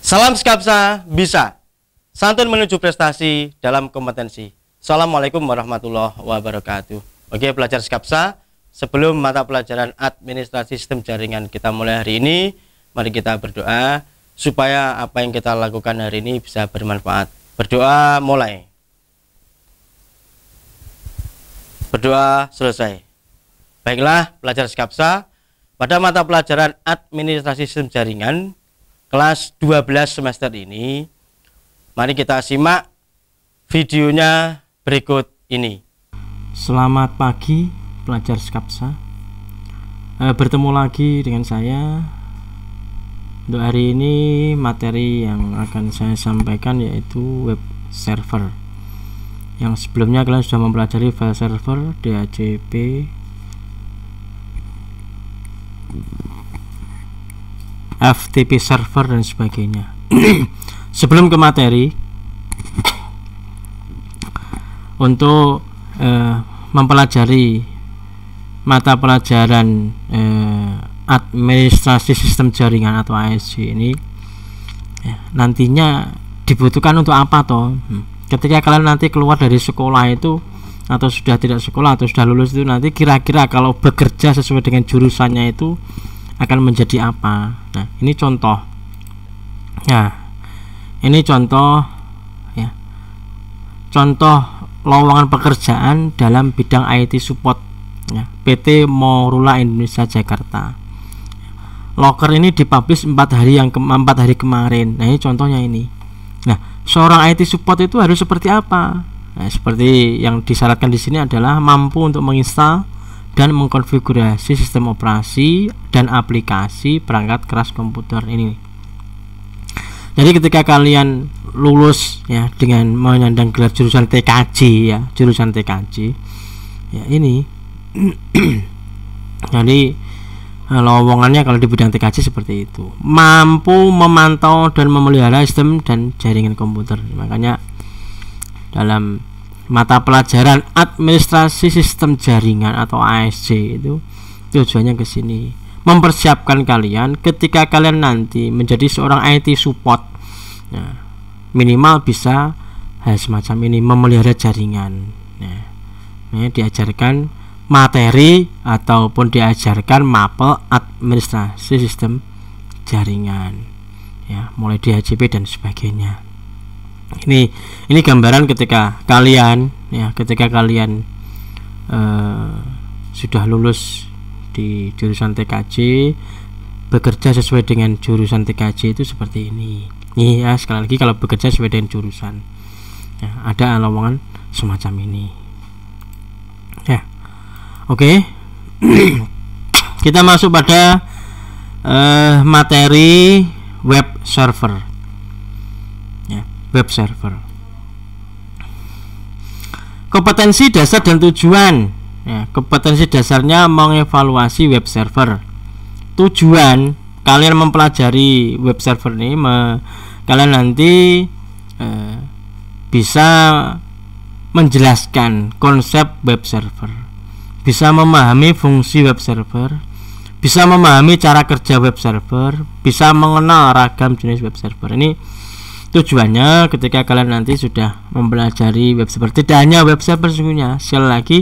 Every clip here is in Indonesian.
Salam Skapsa bisa. Santun menuju prestasi dalam kompetensi. Assalamualaikum warahmatullahi wabarakatuh. Oke, pelajar Skapsa, sebelum mata pelajaran administrasi sistem jaringan kita mulai hari ini, mari kita berdoa supaya apa yang kita lakukan hari ini bisa bermanfaat. Berdoa mulai. Berdoa selesai. Baiklah, pelajar Skapsa, pada mata pelajaran administrasi sistem jaringan kelas 12 semester ini, mari kita simak videonya berikut ini. Selamat pagi pelajar Skapsa. Bertemu lagi dengan saya. Untuk hari ini materi yang akan saya sampaikan yaitu web server. Yang sebelumnya kalian sudah mempelajari file server, DHCP, FTP server dan sebagainya. Sebelum ke materi, untuk mempelajari mata pelajaran administrasi sistem jaringan atau ASJ ini, nantinya dibutuhkan untuk apa toh? Ketika kalian nanti keluar dari sekolah itu, atau sudah tidak sekolah atau sudah lulus itu, nanti kira-kira kalau bekerja sesuai dengan jurusannya itu akan menjadi apa? Nah, ini contoh. Nah, ini contoh ya. Contoh lowongan pekerjaan dalam bidang IT support ya, PT Morula Indonesia Jakarta. Loker ini dipublish 4 hari kemarin. Nah, ini contohnya ini. Nah, seorang IT support itu harus seperti apa? Nah, seperti yang disyaratkan di sini adalah mampu untuk menginstal dan mengkonfigurasi sistem operasi dan aplikasi perangkat keras komputer ini. Jadi ketika kalian lulus ya dengan menyandang gelar jurusan TKJ ya, jurusan TKJ ya ini jadi lowongannya kalau di bidang TKJ seperti itu, mampu memantau dan memelihara sistem dan jaringan komputer. Makanya dalam mata pelajaran administrasi sistem jaringan atau ASJ itu tujuannya ke sini, mempersiapkan kalian ketika kalian nanti menjadi seorang IT support. Nah, minimal bisa hal semacam ini, memelihara jaringan. Nah, diajarkan materi ataupun diajarkan mapel administrasi sistem jaringan ya, mulai DHCP dan sebagainya. Ini gambaran ketika kalian ya, sudah lulus di jurusan TKJ, bekerja sesuai dengan jurusan TKJ itu seperti ini. Nih ya, sekali lagi kalau bekerja sesuai dengan jurusan ya, ada lowongan semacam ini ya. Oke. Kita masuk pada materi web server ya, web server. Kompetensi dasar dan tujuan ya, kompetensi dasarnya mengevaluasi web server. Tujuan kalian mempelajari web server ini, kalian nanti bisa menjelaskan konsep web server, bisa memahami fungsi web server, bisa memahami cara kerja web server, bisa mengenal ragam jenis web server. Ini tujuannya ketika kalian nanti sudah mempelajari web server. Tidak hanya web server sesungguhnya, sekali lagi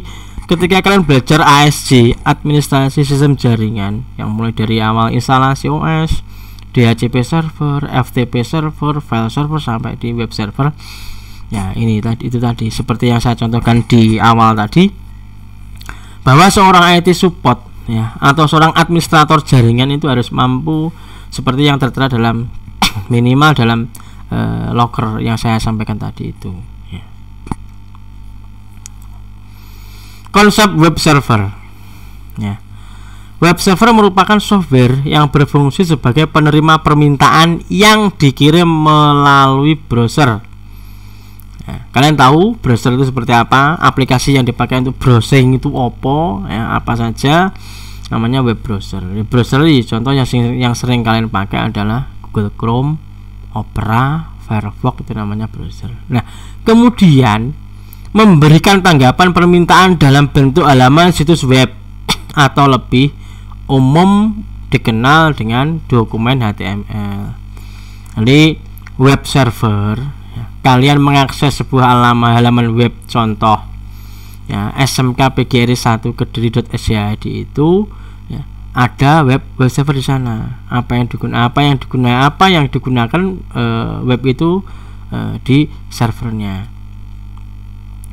ketika kalian belajar ASJ, administrasi sistem jaringan, yang mulai dari awal instalasi OS, DHCP server, FTP server, file server sampai di web server. Ya, itu tadi seperti yang saya contohkan di awal tadi, bahwa seorang IT support ya, atau seorang administrator jaringan itu harus mampu seperti yang tertera dalam minimal dalam loker yang saya sampaikan tadi itu ya. Konsep web server ya. Web server merupakan software yang berfungsi sebagai penerima permintaan yang dikirim melalui browser. Kalian tahu browser itu seperti apa, aplikasi yang dipakai untuk browsing itu apa saja, namanya web browser. Web browser ini contoh yang sering kalian pakai adalah Google Chrome, Opera, Firefox, itu namanya browser. Nah, kemudian memberikan tanggapan permintaan dalam bentuk halaman situs web atau lebih umum dikenal dengan dokumen HTML. Jadi web server, kalian mengakses sebuah halaman web contoh ya, smkpgri1 kediri.scid itu ya, ada web server di sana. Apa yang digunakan web itu di servernya.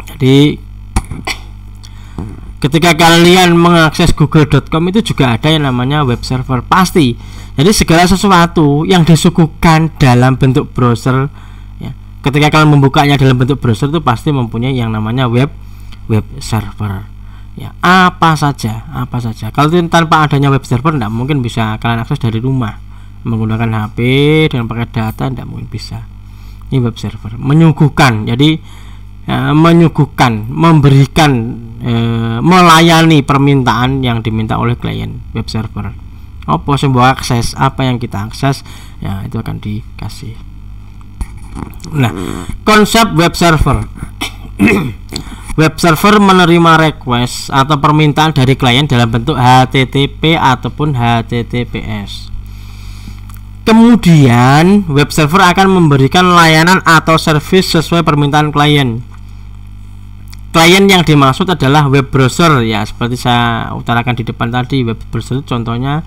Jadi ketika kalian mengakses google.com itu juga ada yang namanya web server pasti. Jadi segala sesuatu yang disuguhkan dalam bentuk browser ya, ketika kalian membukanya dalam bentuk browser itu pasti mempunyai yang namanya web server ya. Apa saja kalau tanpa adanya web server tidak mungkin bisa kalian akses dari rumah menggunakan HP dengan pakai data, tidak mungkin bisa. Ini web server menyuguhkan, jadi menyuguhkan, memberikan, melayani permintaan yang diminta oleh klien. Web server apa sebuah akses, apa yang kita akses ya itu akan dikasih. Nah, konsep web server web server menerima request atau permintaan dari klien dalam bentuk HTTP ataupun HTTPS. Kemudian web server akan memberikan layanan atau service sesuai permintaan klien. Klien yang dimaksud adalah web browser ya, seperti saya utarakan di depan tadi. Web browser contohnya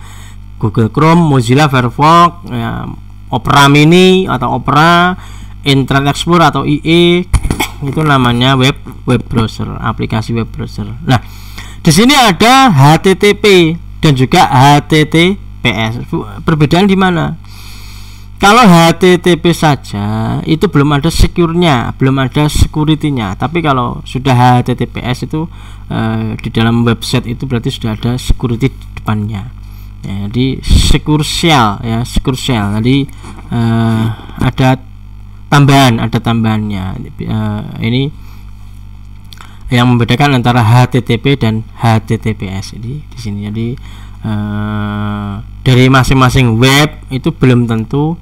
Google Chrome, Mozilla Firefox ya, Opera Mini atau Opera, Internet Explorer atau IE, itu namanya web browser, aplikasi web browser. Nah, di sini ada HTTP dan juga HTTPS. Perbedaan di mana? Kalau HTTP saja itu belum ada secure-nya, belum ada security-nya. Tapi kalau sudah HTTPS itu di dalam website itu berarti sudah ada security di depannya. Ya, jadi secure shell ya, secure shell. Jadi ada tambahannya. Ini yang membedakan antara HTTP dan HTTPS ini di sini. Jadi dari masing-masing web itu belum tentu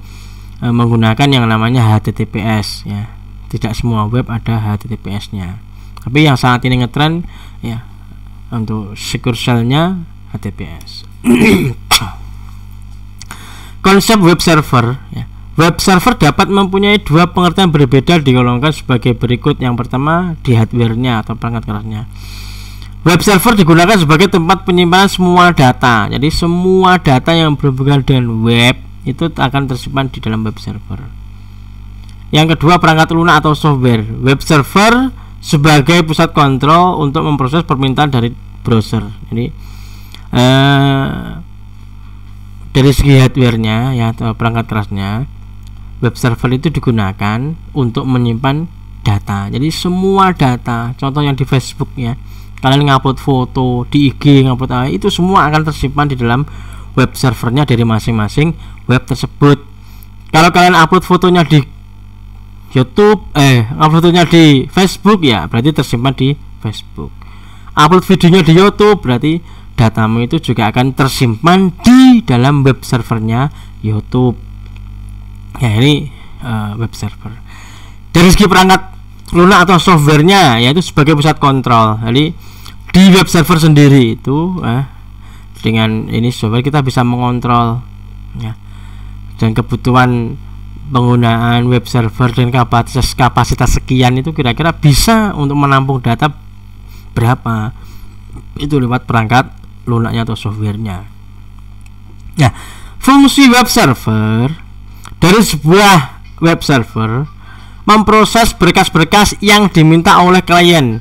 menggunakan yang namanya HTTPS ya. Tidak semua web ada HTTPS-nya. Tapi yang saat ini ngetren ya untuk secure shell-nya HTTPS. Konsep web server ya. Web server dapat mempunyai dua pengertian berbeda, digolongkan sebagai berikut. Yang pertama di hardware-nya atau perangkat kerasnya. Web server digunakan sebagai tempat penyimpanan semua data. Jadi semua data yang berhubungan dengan web itu akan tersimpan di dalam web server. Yang kedua perangkat lunak atau software. Web server sebagai pusat kontrol untuk memproses permintaan dari browser. Jadi dari segi hardware-nya ya atau perangkat kerasnya, web server itu digunakan untuk menyimpan data. Jadi semua data, contoh yang di Facebook ya, kalian ngupload foto, di IG ngupload itu semua akan tersimpan di dalam web servernya dari masing-masing web tersebut. Kalau kalian upload fotonya di YouTube, upload fotonya di Facebook ya, berarti tersimpan di Facebook. Upload videonya di YouTube, berarti datamu itu juga akan tersimpan di dalam web servernya YouTube. Ya, ini web server. Dari segi perangkat lunak atau softwarenya, yaitu sebagai pusat kontrol. Jadi di web server sendiri itu dengan ini software kita bisa mengontrol ya, dan kebutuhan penggunaan web server dan kapasitas sekian itu kira-kira bisa untuk menampung data berapa, itu lewat perangkat lunaknya atau softwarenya. Nah, fungsi web server dari sebuah web server memproses berkas-berkas yang diminta oleh klien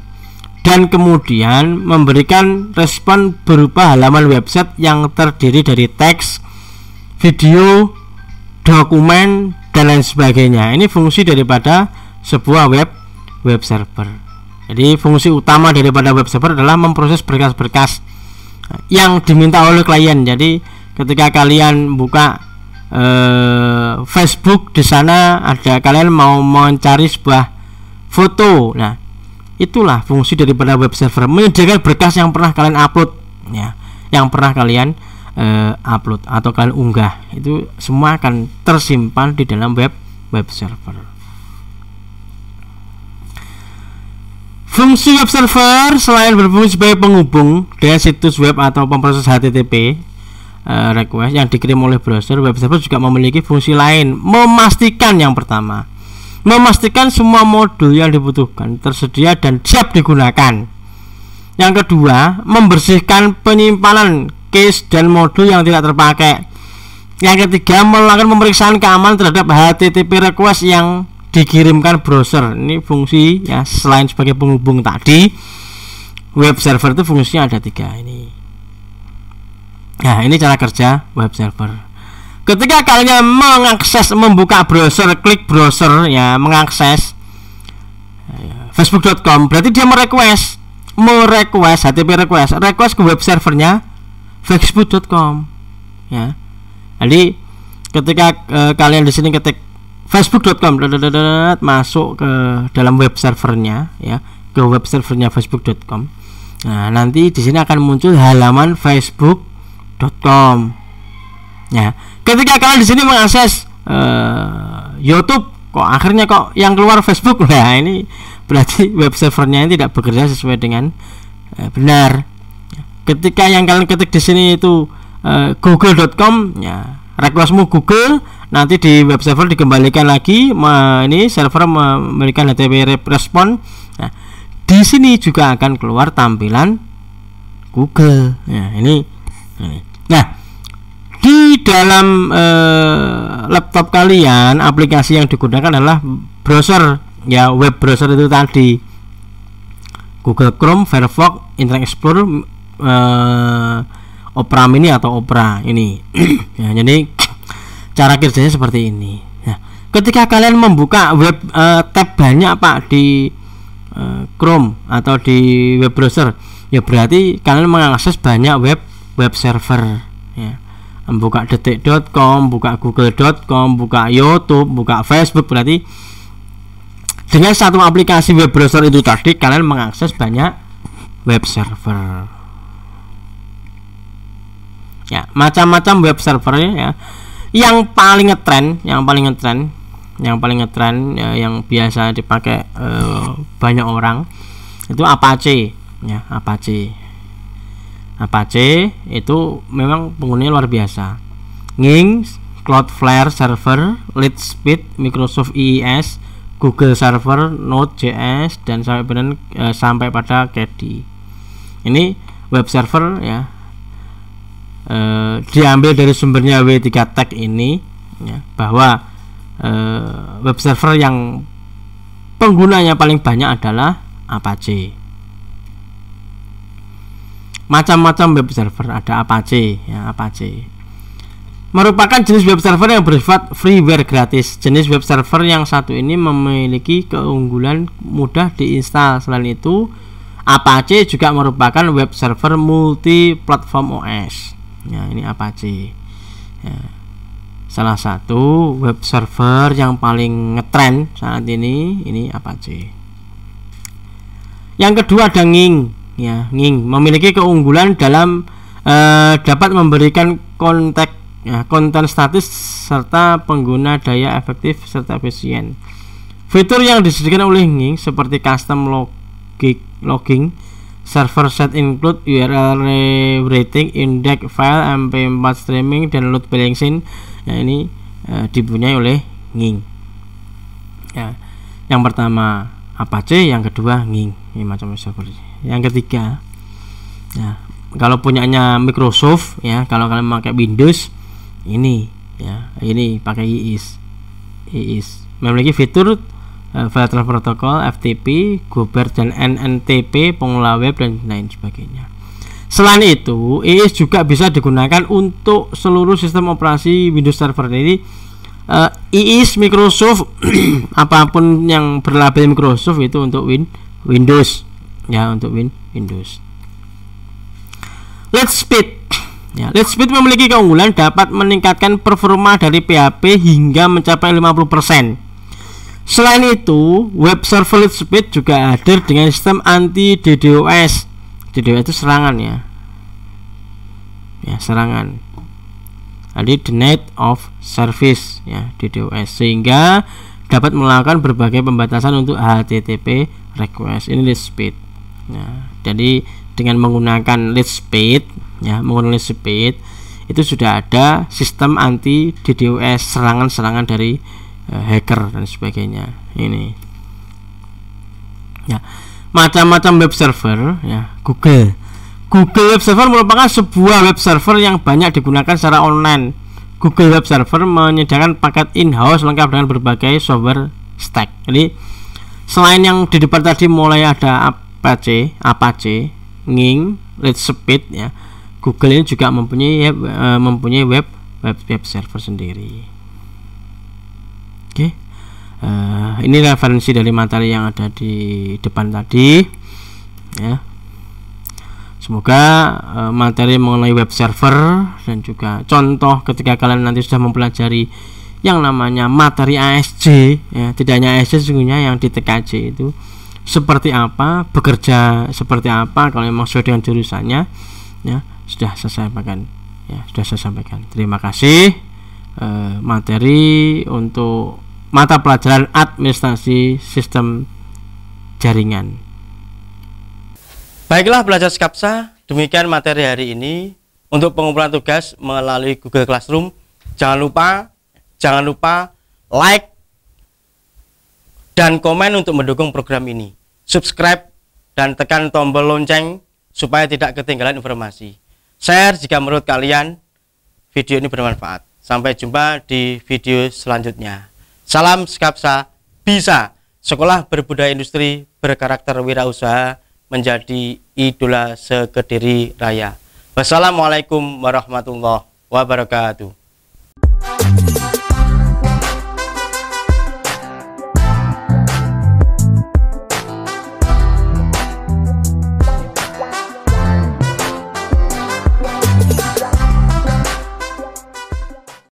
dan kemudian memberikan respon berupa halaman website yang terdiri dari teks, video, dokumen, dan lain sebagainya. Ini fungsi daripada sebuah web server. Jadi fungsi utama daripada web server adalah memproses berkas-berkas yang diminta oleh klien. Jadi ketika kalian buka Facebook, di sana ada kalian mau mencari sebuah foto. Nah, itulah fungsi daripada web server, menyediakan berkas yang pernah kalian upload ya, yang pernah kalian upload atau kalian unggah. Itu semua akan tersimpan di dalam web server. Fungsi web server selain berfungsi sebagai penghubung dengan situs web atau pemproses HTTP, request yang dikirim oleh browser, web server juga memiliki fungsi lain. Memastikan, yang pertama, memastikan semua modul yang dibutuhkan tersedia dan siap digunakan. Yang kedua, membersihkan penyimpanan cache dan modul yang tidak terpakai. Yang ketiga, melakukan pemeriksaan keamanan terhadap HTTP request yang dikirimkan browser. Ini fungsi ya, selain sebagai penghubung tadi, web server itu fungsinya ada 3 ini. Nah, ini cara kerja web server. Ketika kalian mengakses, membuka browser, klik browser ya, mengakses facebook.com, berarti dia merequest HTTP request ke web servernya facebook.com ya. Jadi ketika kalian di sini ketik facebook.com, masuk ke dalam web servernya ya, ke web servernya facebook.com. Nah, nanti di sini akan muncul halaman facebook.com. Ya, ketika kalian di sini mengakses YouTube, kok akhirnya kok yang keluar Facebook. Nah, ini berarti web servernya ini tidak bekerja sesuai dengan benar. Ketika yang kalian ketik di sini itu google.com ya, requestmu Google, nanti di web server dikembalikan lagi ini server memberikan HTTP respon. Nah, di sini juga akan keluar tampilan Google. Ya, ini. Nah, di dalam laptop kalian, aplikasi yang digunakan adalah browser ya, web browser itu tadi, Google Chrome, Firefox, Internet Explorer, Opera Mini atau Opera ini. Ya, jadi cara kerjanya seperti ini. Nah, ketika kalian membuka web tab banyak Pak di Chrome atau di web browser, ya berarti kalian mengakses banyak web server ya. Buka detik.com, buka google.com, buka YouTube, buka Facebook, berarti dengan satu aplikasi web browser itu tadi kalian mengakses banyak web server. Ya, macam-macam web server ya. Yang paling ngetren ya, yang biasa dipakai banyak orang itu Apache ya. Apache itu memang penggunanya luar biasa. Nging, Cloudflare Server, Lightspeed, Microsoft IIS, Google Server, Node.js, dan sampai pada KDE. Ini web server ya, diambil dari sumbernya W3 Tech ini ya, bahwa web server yang penggunanya paling banyak adalah Apache. Macam-macam web server ada Apache ya. Apache merupakan jenis web server yang bersifat freeware gratis. Jenis web server yang satu ini memiliki keunggulan mudah diinstal. Selain itu, Apache juga merupakan web server multi platform OS ya. Ini Apache ya, salah satu web server yang paling ngetren saat ini Apache. Yang kedua ada Nging ya. Nging memiliki keunggulan dalam dapat memberikan konten statis serta pengguna daya efektif serta efisien. Fitur yang disediakan oleh Nging seperti custom logging, server set include URL rating, index file, MP4 streaming, dan load balancing. Nah, ini dipunyai oleh Nging ya. Yang pertama Apache, yang kedua Nging. Ini macam server. Yang ketiga ya, kalau punyanya Microsoft ya, kalau kalian pakai Windows ini ya, ini pakai IIS memiliki fitur file transfer protocol, FTP, Gober, dan NNTP, pengelola web, dan lain sebagainya. Selain itu, IIS juga bisa digunakan untuk seluruh sistem operasi Windows Server. Jadi IIS Microsoft apapun yang berlabel Microsoft itu untuk Windows ya, untuk Windows. Lightspeed ya, Lightspeed memiliki keunggulan dapat meningkatkan performa dari PHP hingga mencapai 50%. Selain itu, web server Lightspeed juga hadir dengan sistem anti DDoS. DDoS itu serangan ya, serangan. Jadi denied of service ya, DDoS, sehingga dapat melakukan berbagai pembatasan untuk HTTP request. Ini Lightspeed. Nah, jadi dengan menggunakan Lightspeed ya, itu sudah ada sistem anti DDoS, serangan-serangan dari hacker dan sebagainya. Ini ya, macam-macam web server ya. Google Web Server merupakan sebuah web server yang banyak digunakan secara online. Google Web Server menyediakan paket in-house lengkap dengan berbagai software stack. Jadi selain yang di depan tadi mulai ada Apache, Ning, Redspeed ya, Google ini juga mempunyai web server sendiri. Oke. Ini referensi dari materi yang ada di depan tadi ya. Semoga materi mengenai web server dan juga contoh ketika kalian nanti sudah mempelajari yang namanya materi ASJ ya, tidak hanya ASJ sesungguhnya yang di TKJ itu seperti apa, bekerja seperti apa kalau memang sesuai dengan jurusannya ya, sudah saya sampaikan. Terima kasih. Materi untuk mata pelajaran administrasi sistem jaringan. Baiklah belajar Skapsa, demikian materi hari ini. Untuk pengumpulan tugas melalui Google Classroom, jangan lupa like dan komen untuk mendukung program ini. Subscribe dan tekan tombol lonceng supaya tidak ketinggalan informasi. Share jika menurut kalian video ini bermanfaat. Sampai jumpa di video selanjutnya. Salam Skapsa, bisa sekolah berbudaya industri berkarakter wirausaha menjadi idola se-Kediri Raya. Wassalamualaikum warahmatullahi wabarakatuh.